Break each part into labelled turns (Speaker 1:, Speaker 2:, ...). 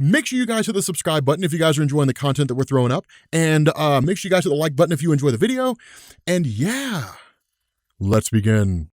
Speaker 1: Make sure you guys hit the subscribe button if you guys are enjoying the content that we're throwing up. And make sure you guys hit the like button if you enjoy the video. And yeah, let's begin.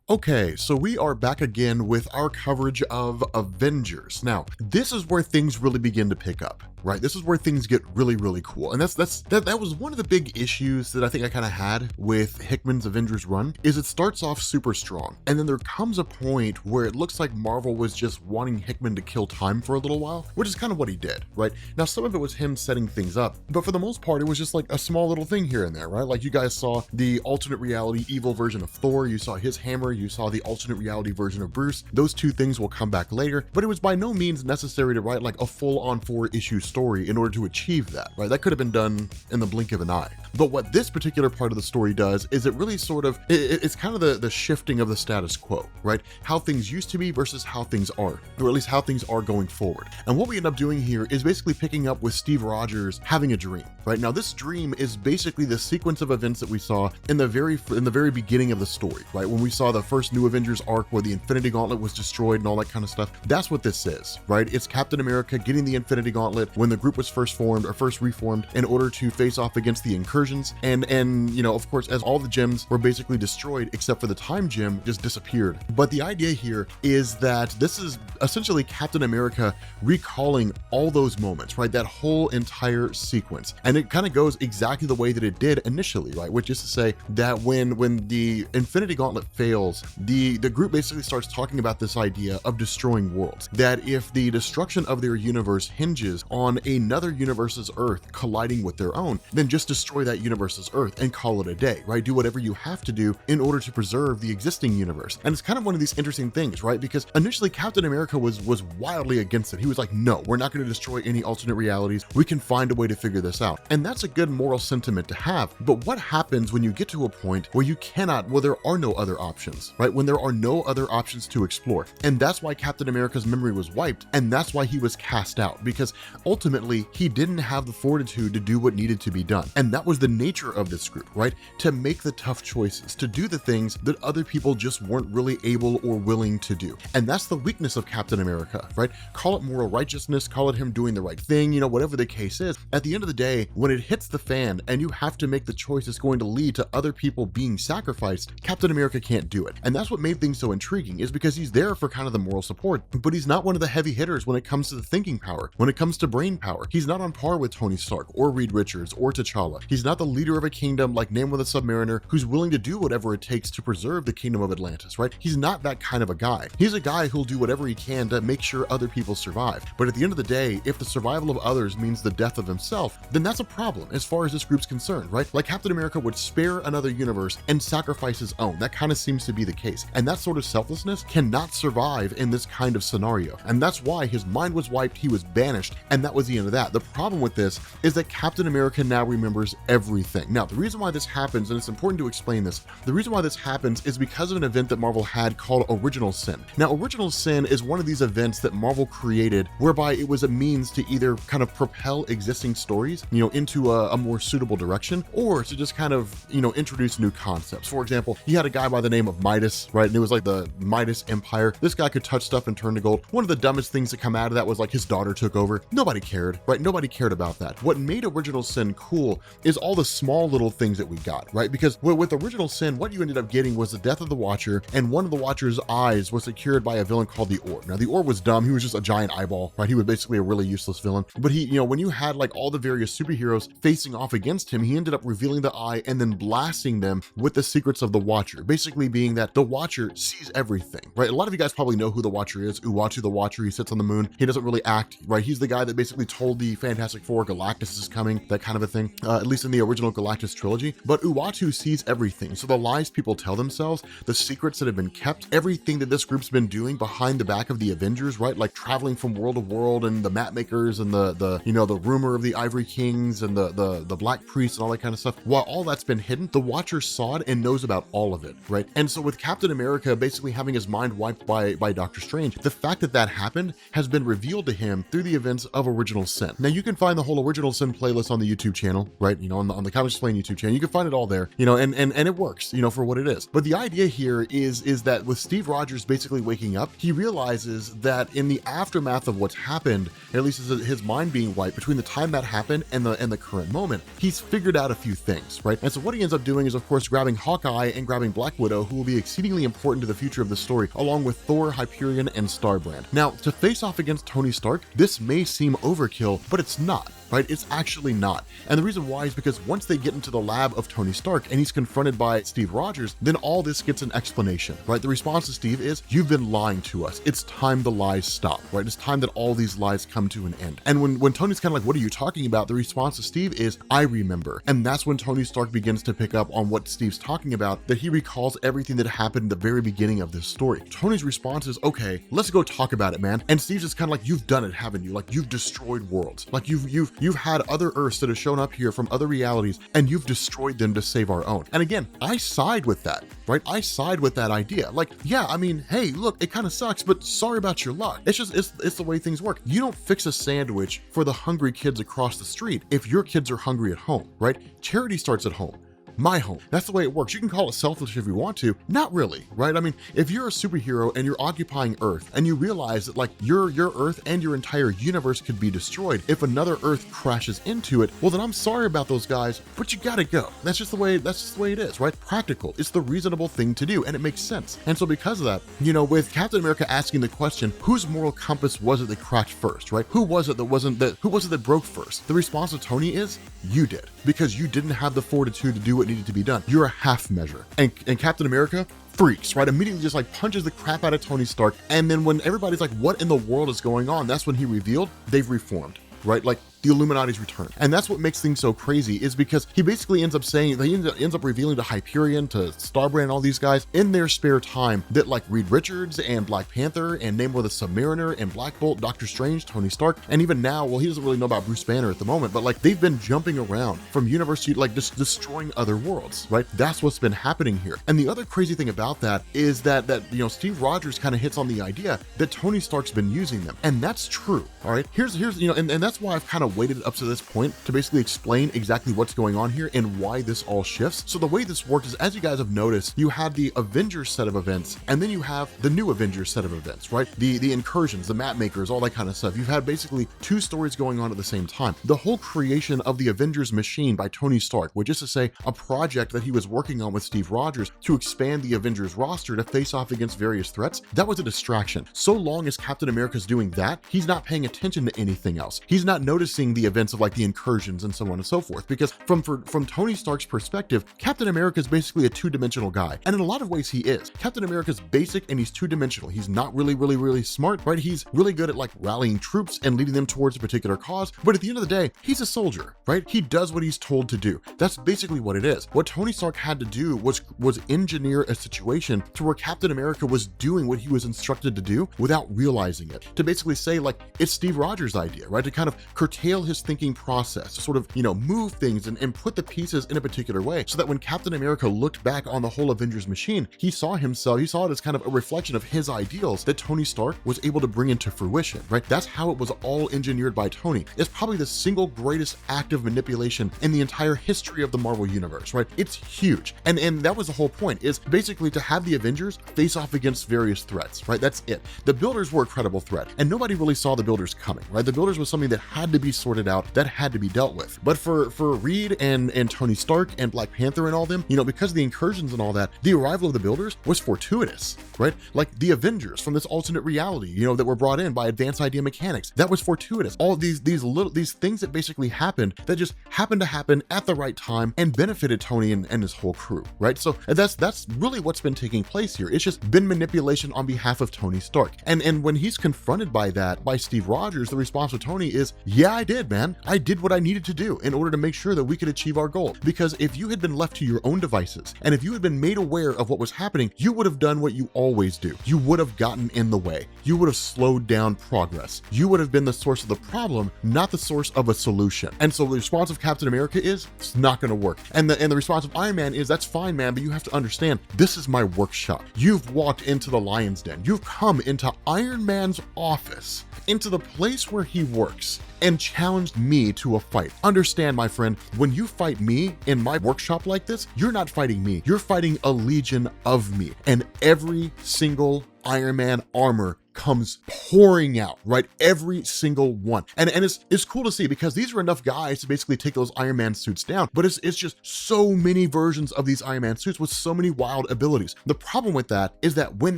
Speaker 1: Okay, so we are back again with our coverage of Avengers. Now, this is where things really begin to pick up, right? This is where things get really, really cool. And that was one of the big issues that I think I kind of had with Hickman's Avengers run, is it starts off super strong. And then there comes a point where it looks like Marvel was just wanting Hickman to kill time for a little while, which is kind of what he did, right? Now, some of it was him setting things up, but for the most part, it was just like a small little thing here and there, right? Like you guys saw the alternate reality evil version of Thor, you saw his hammer, you saw the alternate reality version of Bruce. Those two things will come back later, but it was by no means necessary to write like a full-on 4-issue story in order to achieve that, right? That could have been done in the blink of an eye. But what this particular part of the story does is it really sort of, it's kind of the shifting of the status quo, right? How things used to be versus how things are, or at least how things are going forward. And what we end up doing here is basically picking up with Steve Rogers having a dream, right? Now, this dream is basically the sequence of events that we saw in the very beginning of the story, right? When we saw the first New Avengers arc where the Infinity Gauntlet was destroyed and all that kind of stuff. That's what this is, right? It's Captain America getting the Infinity Gauntlet when the group was first reformed in order to face off against the incursions. And you know, of course, as all the gems were basically destroyed except for the time gem just disappeared. But the idea here is that this is essentially Captain America recalling all those moments, right? That whole entire sequence. And it kind of goes exactly the way that it did initially, right? Which is to say that when the Infinity Gauntlet fails, the group basically starts talking about this idea of destroying worlds, that if the destruction of their universe hinges on another universe's Earth colliding with their own, then just destroy that universe's Earth and call it a day, right? Do whatever you have to do in order to preserve the existing universe. And it's kind of one of these interesting things, right? Because initially Captain America was wildly against it. He was like, no, we're not going to destroy any alternate realities. We can find a way to figure this out. And that's a good moral sentiment to have. But what happens when you get to a point where you cannot, well, there are no other options, right? When there are no other options to explore. And that's why Captain America's memory was wiped. And that's why he was cast out, because ultimately he didn't have the fortitude to do what needed to be done. And that was the nature of this group, right? To make the tough choices, to do the things that other people just weren't really able or willing to do. And that's the weakness of Captain America, right? Call it moral righteousness, call it him doing the right thing, you know, whatever the case is. At the end of the day, when it hits the fan and you have to make the choice that's going to lead to other people being sacrificed, Captain America can't do it. And that's what made things so intriguing, is because he's there for kind of the moral support, but he's not one of the heavy hitters when it comes to the thinking power, when it comes to brain power. He's not on par with Tony Stark or Reed Richards or T'Challa. He's not the leader of a kingdom like Namor the Submariner who's willing to do whatever it takes to preserve the kingdom of Atlantis, right? He's not that kind of a guy. He's a guy who'll do whatever he can to make sure other people survive. But at the end of the day, if the survival of others means the death of himself, then that's a problem as far as this group's concerned, right? Like Captain America would spare another universe and sacrifice his own. That kind of seems to be the case. And that sort of selflessness cannot survive in this kind of scenario. And that's why his mind was wiped, he was banished, and that was the end of that. The problem with this is that Captain America now remembers everything. Now, the reason why this happens, and it's important to explain this, the reason why this happens is because of an event that Marvel had called Original Sin. Now, Original Sin is one of these events that Marvel created whereby it was a means to either kind of propel existing stories, you know, into a more suitable direction, or to just kind of, you know, introduce new concepts. For example, you had a guy by the name of Midas, right? And it was like the Midas Empire. This guy could touch stuff and turn to gold. One of the dumbest things that come out of that was like his daughter took over. Nobody cared, right? Nobody cared about that. What made Original Sin cool is all the small little things that we got, right? Because with Original Sin, what you ended up getting was the death of the Watcher, and one of the Watcher's eyes was secured by a villain called the Orb. Now, the Orb was dumb. He was just a giant eyeball, right? He was basically a really useless villain. But he, you know, when you had like all the various superheroes facing off against him, he ended up revealing the eye and then blasting them with the secrets of the Watcher, basically being that the Watcher sees everything, right? A lot of you guys probably know who the Watcher is. Uatu the Watcher, he sits on the moon. He doesn't really act, right? He's the guy that basically told the Fantastic Four Galactus is coming, that kind of a thing, at least in the original Galactus trilogy. But Uatu sees everything. So the lies people tell themselves, the secrets that have been kept, everything that this group's been doing behind the back of the Avengers, right? Like traveling from world to world, and the map makers, and the you know, the rumor of the Ivory Kings, and the Black Priests and all that kind of stuff. While all that's been hidden, the Watcher saw it and knows about all of it, right? And so with Captain America basically having his mind wiped by Doctor Strange, the fact that that happened has been revealed to him through the events of Original Sin. Now you can find the whole Original Sin playlist on the YouTube channel, right? On the Comics Explained YouTube channel, you can find it all there, and it works, for what it is. But the idea here is that with Steve Rogers basically waking up, he realizes that in the aftermath of what's happened, at least his mind being wiped, between the time that happened and the current moment, he's figured out a few things, right? And so what he ends up doing is, of course, grabbing Hawkeye and grabbing Black Widow, who will be exceedingly important to the future of the story, along with Thor, Hyperion, and Starbrand. Now, to face off against Tony Stark, this may seem overkill, but it's not. Right? It's actually not. And the reason why is because once they get into the lab of Tony Stark and he's confronted by Steve Rogers, then all this gets an explanation, right? The response to Steve is, you've been lying to us. It's time the lies stop, right? It's time that all these lies come to an end. And when Tony's kind of like, what are you talking about? The response to Steve is, I remember. And that's when Tony Stark begins to pick up on what Steve's talking about, that he recalls everything that happened at the very beginning of this story. Tony's response is, okay, let's go talk about it, man. And Steve's just kind of like, you've done it, haven't you? Like, you've destroyed worlds. Like, you've had other Earths that have shown up here from other realities, and you've destroyed them to save our own. And again, I side with that, right? I side with that idea. Like, yeah, I mean, hey, look, it kind of sucks, but sorry about your luck. It's the way things work. You don't fix a sandwich for the hungry kids across the street if your kids are hungry at home, right? Charity starts at home. My home. That's the way it works. You can call it selfish if you want to. Not really, right? I mean, if you're a superhero and you're occupying Earth and you realize that like your Earth and your entire universe could be destroyed if another Earth crashes into it, well then I'm sorry about those guys, but you gotta go. That's just the way it is, right? Practical. It's the reasonable thing to do and it makes sense. And so because of that, with Captain America asking the question, whose moral compass was it that cracked first, right? Who was it that broke first? The response of Tony is, you did, because you didn't have the fortitude to do what needed to be done. You're a half measure. And Captain America freaks, right? Immediately just like punches the crap out of Tony Stark. And then when everybody's like, what in the world is going on? That's when he revealed they've reformed, right? Like the Illuminati's return. And that's what makes things so crazy, is because he basically ends up saying, he ends up revealing to Hyperion, to Starbrand, all these guys in their spare time that like Reed Richards and Black Panther and Namor the Submariner and Black Bolt, Doctor Strange, Tony Stark, and even now, well, he doesn't really know about Bruce Banner at the moment, but like they've been jumping around from universe to like just destroying other worlds, right? That's what's been happening here. And the other crazy thing about that is that Steve Rogers kind of hits on the idea that Tony Stark's been using them. And that's true. All right. Here's and that's why I've kind of waited up to this point to basically explain exactly what's going on here and why this all shifts. So the way this worked is, as you guys have noticed, you had the Avengers set of events, and then you have the new Avengers set of events, right? The incursions, the map makers, all that kind of stuff. You've had basically two stories going on at the same time. The whole creation of the Avengers machine by Tony Stark, which is to say a project that he was working on with Steve Rogers to expand the Avengers roster to face off against various threats, that was a distraction. So long as Captain America's doing that, he's not paying attention to anything else. He's not noticing the events of like the incursions and so on and so forth, because from Tony Stark's perspective, Captain America is basically a two-dimensional guy, and in a lot of ways he is. Captain America's basic and he's two-dimensional. He's not really smart, right? He's really good at like rallying troops and leading them towards a particular cause, but at the end of the day, he's a soldier, right? He does what he's told to do. That's basically what it is. What Tony Stark had to do was engineer a situation to where Captain America was doing what he was instructed to do without realizing it, to basically say like it's Steve Rogers' idea, right? To kind of curtail his thinking process, to sort of move things and put the pieces in a particular way, so that when Captain America looked back on the whole Avengers machine, he saw it as kind of a reflection of his ideals that Tony Stark was able to bring into fruition, right? That's how it was all engineered by Tony. It's probably the single greatest act of manipulation in the entire history of the Marvel universe, right? It's huge. And that was the whole point, is basically to have the Avengers face off against various threats, right? That's it. The Builders were a credible threat, and nobody really saw the Builders coming, right? The Builders was something that had to be sorted out, that had to be dealt with. But for Reed and Tony Stark and Black Panther and all them, because of the incursions and all that, the arrival of the Builders was fortuitous, right? Like the Avengers from this alternate reality, that were brought in by Advanced Idea Mechanics, that was fortuitous. All these things that basically happened, that just happened to happen at the right time and benefited Tony and his whole crew, right? So that's really what's been taking place here. It's just been manipulation on behalf of Tony Stark. And when he's confronted by that, by Steve Rogers, the response of Tony is, yeah, I did, man. I did what I needed to do in order to make sure that we could achieve our goal. Because if you had been left to your own devices, and if you had been made aware of what was happening, you would have done what you always do. You would have gotten in the way. You would have slowed down progress. You would have been the source of the problem, not the source of a solution. And so the response of Captain America is, it's not going to work. And the response of Iron Man is, that's fine, man, but you have to understand, this is my workshop. You've walked into the lion's den. You've come into Iron Man's office, into the place where he works, and challenged me to a fight. Understand, my friend, when you fight me in my workshop like this, you're not fighting me. You're fighting a legion of me. And every single Iron Man armor comes pouring out, right? Every single one. And it's cool to see, because these are enough guys to basically take those Iron Man suits down, but it's just so many versions of these Iron Man suits with so many wild abilities. The problem with that is that when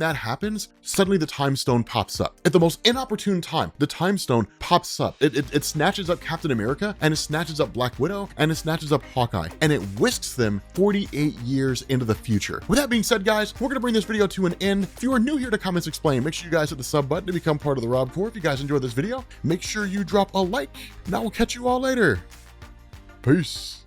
Speaker 1: that happens, suddenly the time stone pops up. At the most inopportune time, the time stone pops up. It snatches up Captain America, and it snatches up Black Widow, and it snatches up Hawkeye, and it whisks them 48 years into the future. With that being said, guys, we're gonna bring this video to an end. If you are new here to Comments Explain, make sure you guys hit the sub button to become part of the Rob Corps. If you guys enjoyed this video, make sure you drop a like, and I will catch you all later. Peace.